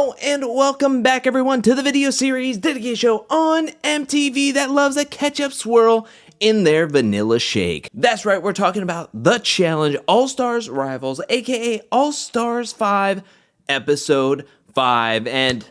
Hello and welcome back everyone to the video series dedicated show on MTV that loves a ketchup swirl in their vanilla shake. That's right, we're talking about the challenge All-Stars Rivals, aka All-Stars 5, episode 5, and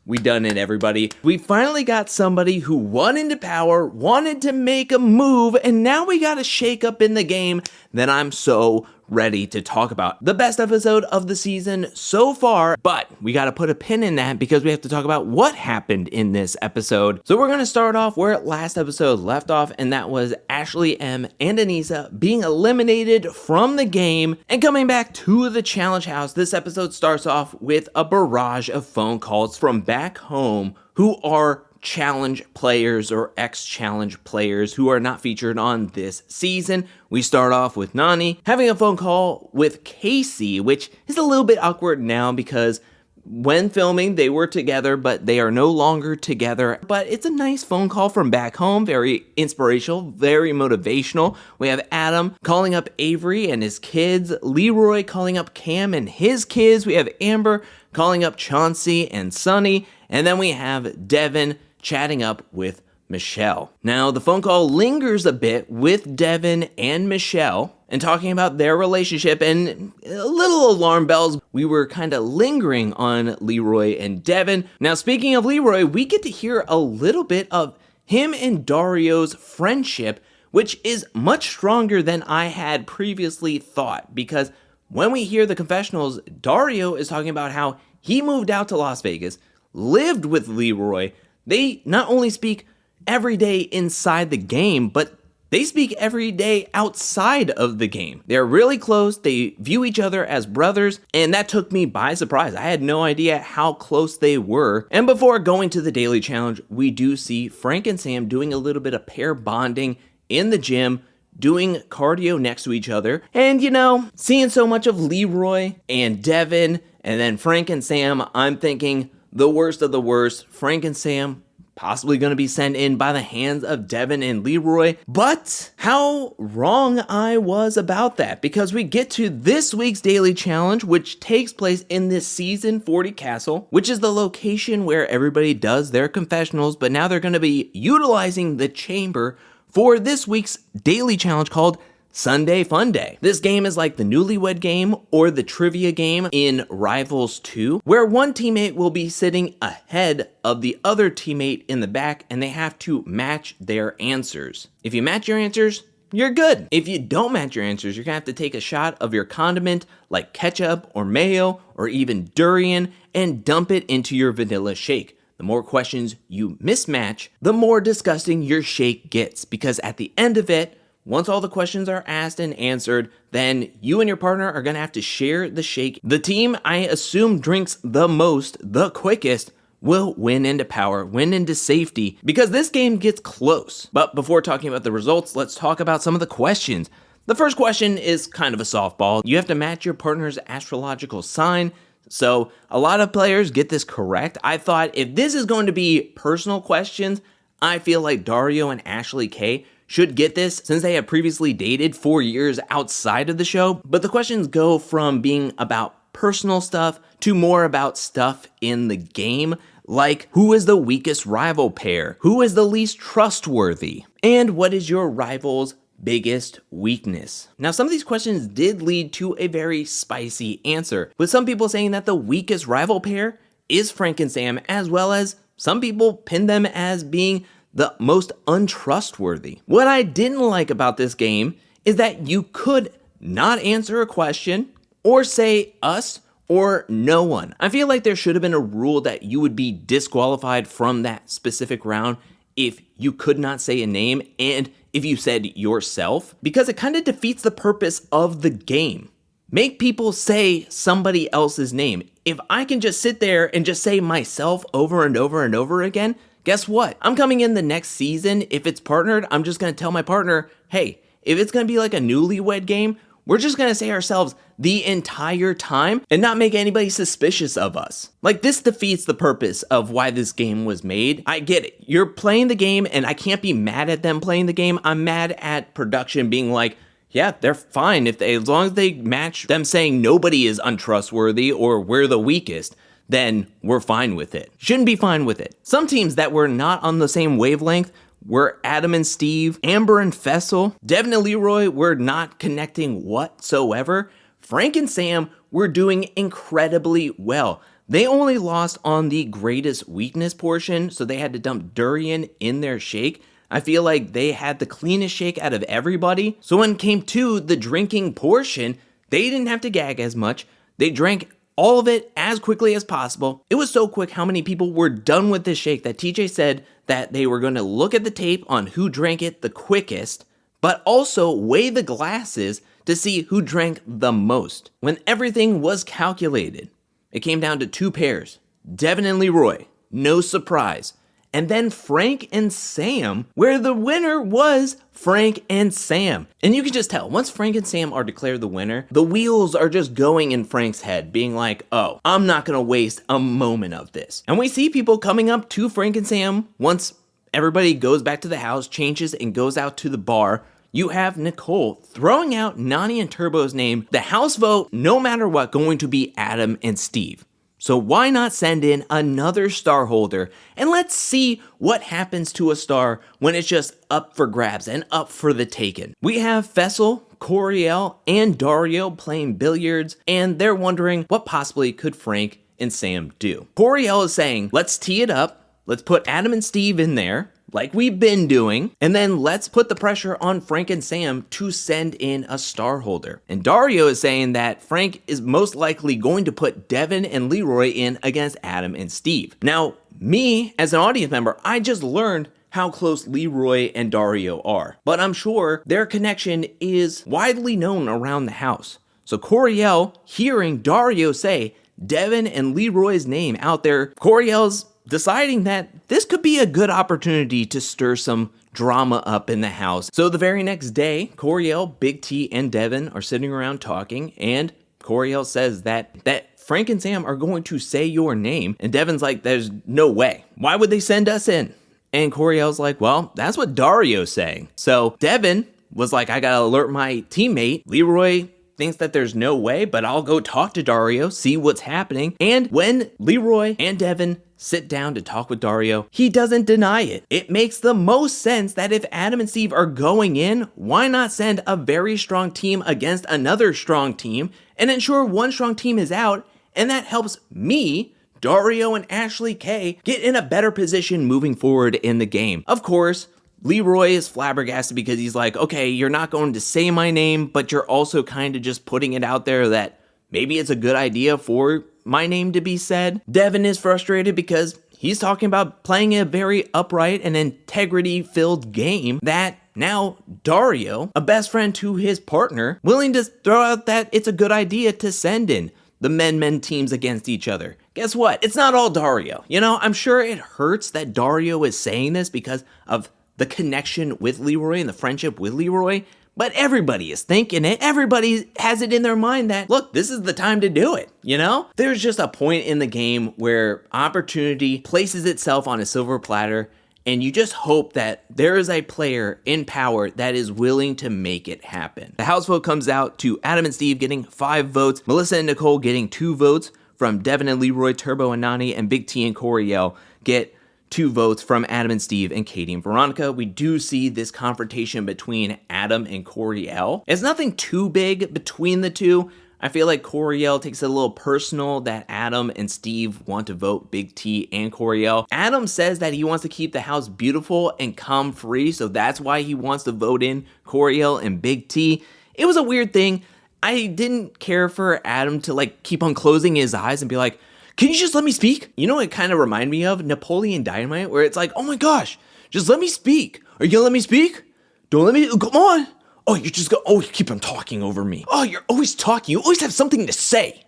we done it, everybody. We finally got somebody who won into power, wanted to make a move, and now we got a shake up in the game that I'm so ready to talk about. The best episode of the season so far, but we got to put a pin in that because we have to talk about what happened in this episode. So we're going to start off where last episode left off, and that was Ashley M and Anissa being eliminated from the game and coming back to the challenge house. This episode starts off with a barrage of phone calls from back home who are challenge players or ex-challenge players who are not featured on this season. We start off with Nani having a phone call with Casey, which is a little bit awkward now because when filming they were together, but they are no longer together. But it's a nice phone call from back home, very inspirational, very motivational. We have Adam calling up Avery and his kids, Leroy calling up Cam and his kids. We have Amber calling up Chauncey and Sunny, and then we have Devin chatting up with Michelle. Now, the phone call lingers a bit with Devin and Michelle and talking about their relationship and a little alarm bells. We were kind of lingering on Leroy and Devin. Now, speaking of Leroy, we get to hear a little bit of him and Dario's friendship, which is much stronger than I had previously thought, because when we hear the confessionals, Dario is talking about how he moved out to Las Vegas, lived with Leroy. They not only speak every day inside the game, but they speak every day outside of the game. They're really close. They view each other as brothers, and that took me by surprise. I had no idea how close they were. And before going to the daily challenge, we do see Frank and Sam doing a little bit of pair bonding in the gym, doing cardio next to each other. And you know, seeing so much of Leroy and Devin and then Frank and Sam, I'm thinking the worst of the worst. Frank and Sam possibly going to be sent in by the hands of Devin and Leroy. But how wrong I was about that, because we get to this week's daily challenge, which takes place in this season 40 castle, which is the location where everybody does their confessionals, but now they're going to be utilizing the chamber for this week's daily challenge called Sundae Funday. This game is like the newlywed game or the trivia game in Rivals 2, where one teammate will be sitting ahead of the other teammate in the back and they have to match their answers. If you match your answers, you're good. If you don't match your answers, you're gonna have to take a shot of your condiment like ketchup or mayo or even durian and dump it into your vanilla shake. The more questions you mismatch, the more disgusting your shake gets, because at the end of it, once all the questions are asked and answered, then you and your partner are going to have to share the shake. The team I assume drinks the most, the quickest, will win into power, win into safety, because this game gets close. But before talking about the results, let's talk about some of the questions. The first question is kind of a softball. You have to match your partner's astrological sign. So a lot of players get this correct. I thought if this is going to be personal questions, I feel like Dario and Ashley K should get this since they have previously dated 4 years outside of the show. But the questions go from being about personal stuff to more about stuff in the game, like who is the weakest rival pair? Who is the least trustworthy? And what is your rival's biggest weakness? Now, some of these questions did lead to a very spicy answer, with some people saying that the weakest rival pair is Frank and Sam, as well as some people pin them as being the most untrustworthy. What I didn't like about this game is that you could not answer a question or say us or no one. I feel like there should have been a rule that you would be disqualified from that specific round if you could not say a name and if you said yourself, because it kind of defeats the purpose of the game. Make people say somebody else's name. If I can just sit there and just say myself over and over and over again, guess what? I'm coming in the next season. If it's partnered, I'm just going to tell my partner, hey, if it's going to be like a newlywed game, we're just going to say ourselves the entire time and not make anybody suspicious of us. Like, this defeats the purpose of why this game was made. I get it. You're playing the game and I can't be mad at them playing the game. I'm mad at production being like, yeah, they're fine as long as they match them saying nobody is untrustworthy or we're the weakest. then we're fine with it. Shouldn't be fine with it. Some teams that were not on the same wavelength were Adam and Steve, Amber and Fessel, Devin and Leroy were not connecting whatsoever. Frank and Sam were doing incredibly well. They only lost on the greatest weakness portion, so they had to dump durian in their shake. I feel like they had the cleanest shake out of everybody. So when it came to the drinking portion, they didn't have to gag as much. They drank all of it as quickly as possible. It was so quick how many people were done with this shake that TJ said that they were going to look at the tape on who drank it the quickest, but also weigh the glasses to see who drank the most. When everything was calculated, it came down to two pairs, Devin and Leroy, no surprise. And then Frank and Sam, where the winner was Frank and Sam. And you can just tell, once Frank and Sam are declared the winner, the wheels are just going in Frank's head, being like, oh, I'm not gonna waste a moment of this. And we see people coming up to Frank and Sam once everybody goes back to the house, changes, and goes out to the bar. You have Nicole throwing out Nani and Turbo's name. The house vote, no matter what, going to be Adam and Steve. So why not send in another star holder and let's see what happens to a star when it's just up for grabs and up for the taking. We have Fessel, Coriel, and Dario playing billiards, and they're wondering what possibly could Frank and Sam do. Coriel is saying, let's tee it up, let's put Adam and Steve in there, like we've been doing, and then let's put the pressure on Frank and Sam to send in a star holder. And Dario is saying that Frank is most likely going to put Devin and Leroy in against Adam and Steve. Now, me, as an audience member, I just learned how close Leroy and Dario are, but I'm sure their connection is widely known around the house. So Coriel, hearing Dario say Devin and Leroy's name out there, Coriel's deciding that this could be a good opportunity to stir some drama up in the house. So the very next day, Coriel, Big T, and Devin are sitting around talking, and Coriel says that Frank and Sam are going to say your name, and Devin's like, there's no way. Why would they send us in? And Coriel's like, well, that's what Dario's saying. So Devin was like, I gotta alert my teammate. Leroy thinks that there's no way, but I'll go talk to Dario, see what's happening. And when Leroy and Devin sit down to talk with Dario, he doesn't deny it. It makes the most sense that if Adam and Steve are going in, why not send a very strong team against another strong team and ensure one strong team is out, and that helps me, Dario, and Ashley K get in a better position moving forward in the game. Of course, Leroy is flabbergasted because he's like, okay, you're not going to say my name, but you're also kind of just putting it out there that maybe it's a good idea for my name to be said. Devin is frustrated because he's talking about playing a very upright and integrity-filled game that now Dario, a best friend to his partner, willing to throw out that it's a good idea to send in the men teams against each other. Guess what? It's not all Dario. You know, I'm sure it hurts that Dario is saying this because of the connection with Leroy and the friendship with Leroy, but everybody is thinking it. Everybody has it in their mind that, look, this is the time to do it, you know? There's just a point in the game where opportunity places itself on a silver platter, and you just hope that there is a player in power that is willing to make it happen. The house vote comes out to Adam and Steve getting 5 votes, Melissa and Nicole getting 2 votes, from Devin and Leroy, Turbo and Nani, and Big T and Coriel get 2 votes from Adam and Steve and Katie and Veronica. We do see this confrontation between Adam and Coriel. It's nothing too big between the two. I feel like Coriel takes it a little personal that Adam and Steve want to vote Big T and Coriel. Adam says that he wants to keep the house beautiful and cum-free, so that's why he wants to vote in Coriel and Big T. It was a weird thing. I didn't care for Adam to like keep on closing his eyes and be like, can you just let me speak? You know what it kind of reminded me of? Napoleon Dynamite, where it's like, oh my gosh, just let me speak. Are you gonna let me speak? Don't let me, come on. Oh, you just go, oh, you keep on talking over me. Oh, you're always talking. You always have something to say.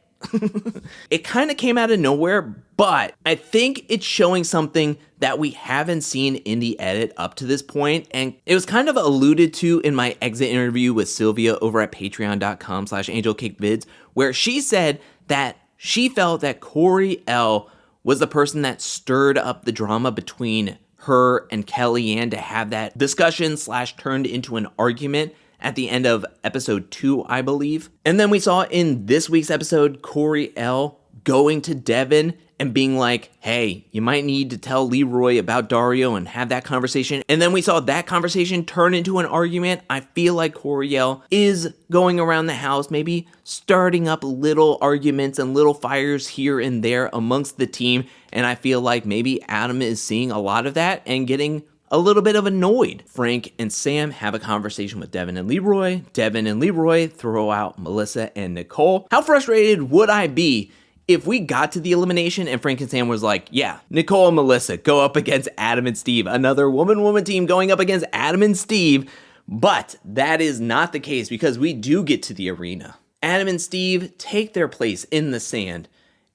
It kind of came out of nowhere, but I think it's showing something that we haven't seen in the edit up to this point, and it was kind of alluded to in my exit interview with Sylvia over at patreon.com/angelcakevids, where she said that she felt that Coriel was the person that stirred up the drama between her and Kellyanne to have that discussion / turned into an argument at the end of episode 2, I believe. And then we saw in this week's episode, Coriel going to Devin and being like, hey, you might need to tell Leroy about Dario and have that conversation. And then we saw that conversation turn into an argument. I feel like Coriel is going around the house, maybe starting up little arguments and little fires here and there amongst the team. And I feel like maybe Adam is seeing a lot of that and getting a little bit of annoyed. Frank and Sam have a conversation with Devin and Leroy. Devin and Leroy throw out Melissa and Nicole. How frustrated would I be if we got to the elimination and Frank and Sam was like, yeah, Nicole and Melissa go up against Adam and Steve, another woman-woman team going up against Adam and Steve. But that is not the case because we do get to the arena. Adam and Steve take their place in the sand,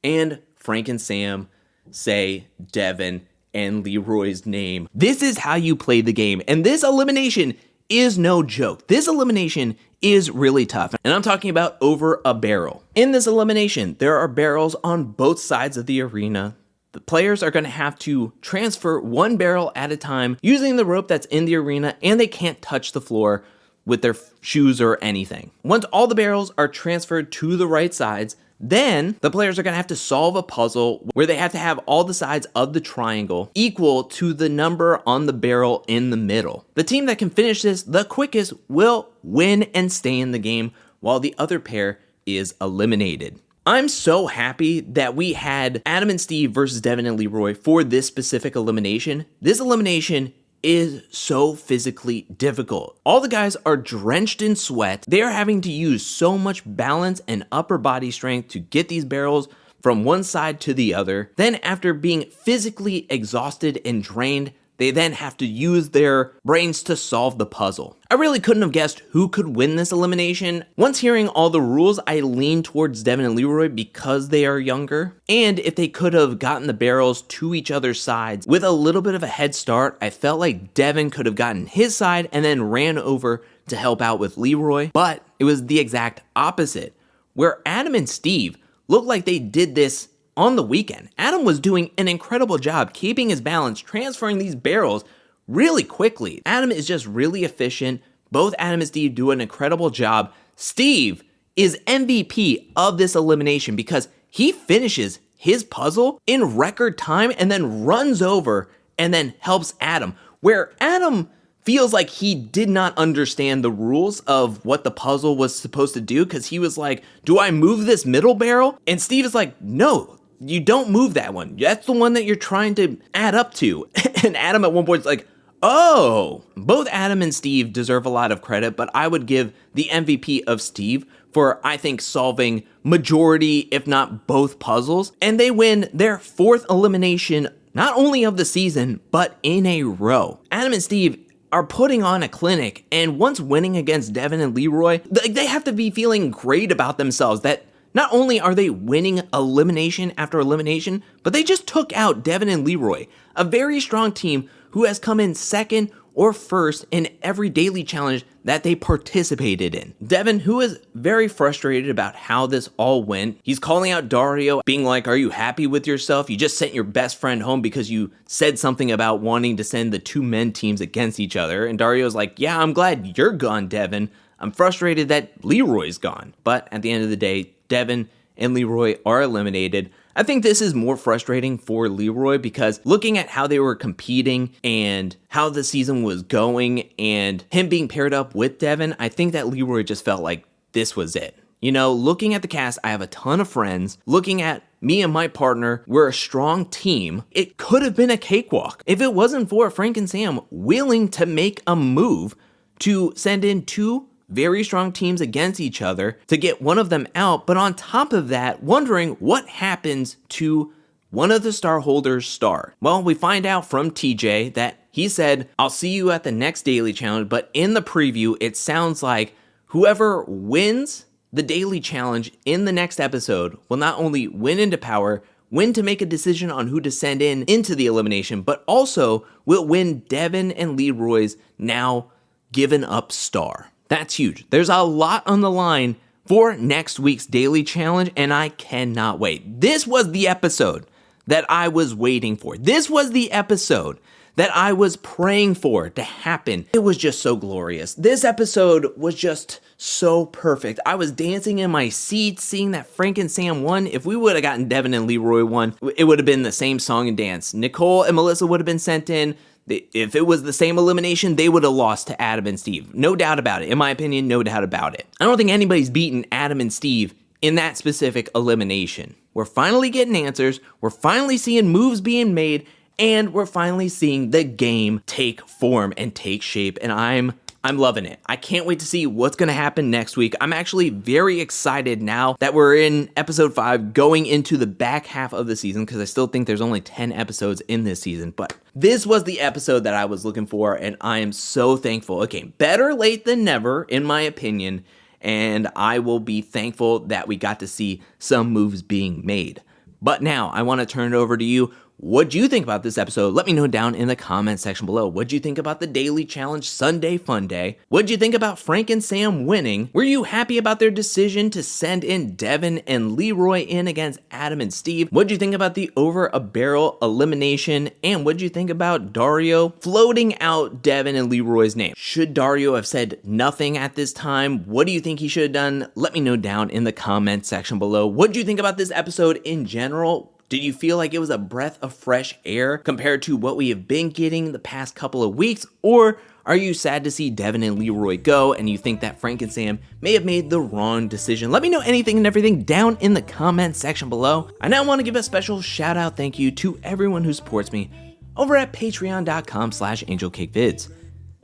and Frank and Sam say Devin and Leroy's name. This is how you play the game, and this elimination is no joke. This elimination is really tough, and I'm talking about over a barrel. In this elimination, there are barrels on both sides of the arena. The players are going to have to transfer one barrel at a time using the rope that's in the arena, and they can't touch the floor with their shoes or anything. Once all the barrels are transferred to the right sides, then the players are going to have to solve a puzzle where they have to have all the sides of the triangle equal to the number on the barrel in the middle. The team that can finish this the quickest will win and stay in the game, while the other pair is eliminated. I'm so happy that we had Adam and Steve versus Devin and Leroy for this specific elimination. This elimination is so physically difficult. All the guys are drenched in sweat. They are having to use so much balance and upper body strength to get these barrels from one side to the other. Then after being physically exhausted and drained, they then have to use their brains to solve the puzzle. I really couldn't have guessed who could win this elimination. Once hearing all the rules, I leaned towards Devin and Leroy because they are younger. And if they could have gotten the barrels to each other's sides with a little bit of a head start, I felt like Devin could have gotten his side and then ran over to help out with Leroy. But it was the exact opposite, where Adam and Steve looked like they did this on the weekend. Adam was doing an incredible job keeping his balance, transferring these barrels really quickly. Adam is just really efficient. Both Adam and Steve do an incredible job. Steve is MVP of this elimination because he finishes his puzzle in record time and then runs over and then helps Adam, where Adam feels like he did not understand the rules of what the puzzle was supposed to do because he was like, do I move this middle barrel? And Steve is like, no, you don't move that one. That's the one that you're trying to add up to. And Adam at one point is like, oh. Both Adam and Steve deserve a lot of credit, but I would give the MVP of Steve for, I think, solving majority, if not both puzzles. And they win their fourth elimination, not only of the season, but in a row. Adam and Steve are putting on a clinic, and once winning against Devin and Leroy, they have to be feeling great about themselves that not only are they winning elimination after elimination, but they just took out Devin and Leroy, a very strong team who has come in second or first in every daily challenge that they participated in. Devin, who is very frustrated about how this all went, he's calling out Dario, being like, are you happy with yourself? You just sent your best friend home because you said something about wanting to send the two men teams against each other. And Dario's like, yeah, I'm glad you're gone, Devin. I'm frustrated that Leroy's gone. But at the end of the day, Devin and Leroy are eliminated. I think this is more frustrating for Leroy because looking at how they were competing and how the season was going and him being paired up with Devin, I think that Leroy just felt like this was it. You know, looking at the cast, I have a ton of friends. Looking at me and my partner, we're a strong team. It could have been a cakewalk if it wasn't for Frank and Sam willing to make a move to send in two very strong teams against each other to get one of them out, but on top of that, wondering what happens to one of the star holders' star. Well, we find out from TJ that he said, I'll see you at the next daily challenge, but in the preview, it sounds like whoever wins the daily challenge in the next episode will not only win into power, win to make a decision on who to send in into the elimination, but also will win Devin and Leroy's now given up star. That's huge. There's a lot on the line for next week's daily challenge, and I cannot wait. This was the episode that I was waiting for. This was the episode that I was praying for to happen. It was just so glorious. This episode was just so perfect. I was dancing in my seat seeing that Frank and Sam won. If we would have gotten Devin and Leroy won, it would have been the same song and dance. Nicole and Melissa would have been sent in. If it was the same elimination, they would have lost to Adam and Steve. No doubt about it. In my opinion, no doubt about it. I don't think anybody's beaten Adam and Steve in that specific elimination. We're finally getting answers. We're finally seeing moves being made. And we're finally seeing the game take form and take shape. And I'm loving it. I can't wait to see what's going to happen next week. I'm actually very excited now that we're in episode 5 going into the back half of the season, because I still think there's only 10 episodes in this season. But this was the episode that I was looking for, and I am so thankful. Okay, better late than never, in my opinion. And I will be thankful that we got to see some moves being made. But now I want to turn it over to you. What'd you think about this episode? Let me know down in the comment section below. What'd you think about the daily challenge Sundae Funday? What'd you think about Frank and Sam winning? Were you happy about their decision to send in Devin and Leroy in against Adam and Steve? What'd you think about the over a barrel elimination? And what'd you think about Dario floating out Devin and Leroy's name? Should Dario have said nothing at this time? What do you think he should have done? Let me know down in the comment section below. What'd you think about this episode in general? Did you feel like it was a breath of fresh air compared to what we have been getting the past couple of weeks? Or are you sad to see Devin and Leroy go and you think that Frank and Sam may have made the wrong decision? Let me know anything and everything down in the comment section below. I now want to give a special shout out thank you to everyone who supports me over at patreon.com/angelcakevids.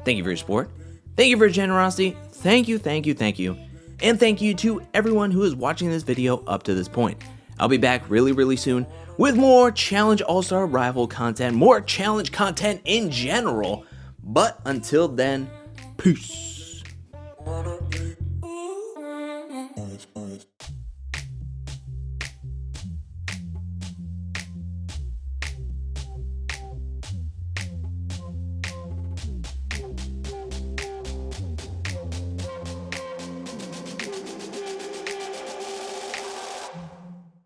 Thank you for your support. Thank you for your generosity. Thank you, thank you, thank you. And thank you to everyone who is watching this video up to this point. I'll be back really soon with more Challenge All-Star Rival content, more challenge content in general. But until then, peace.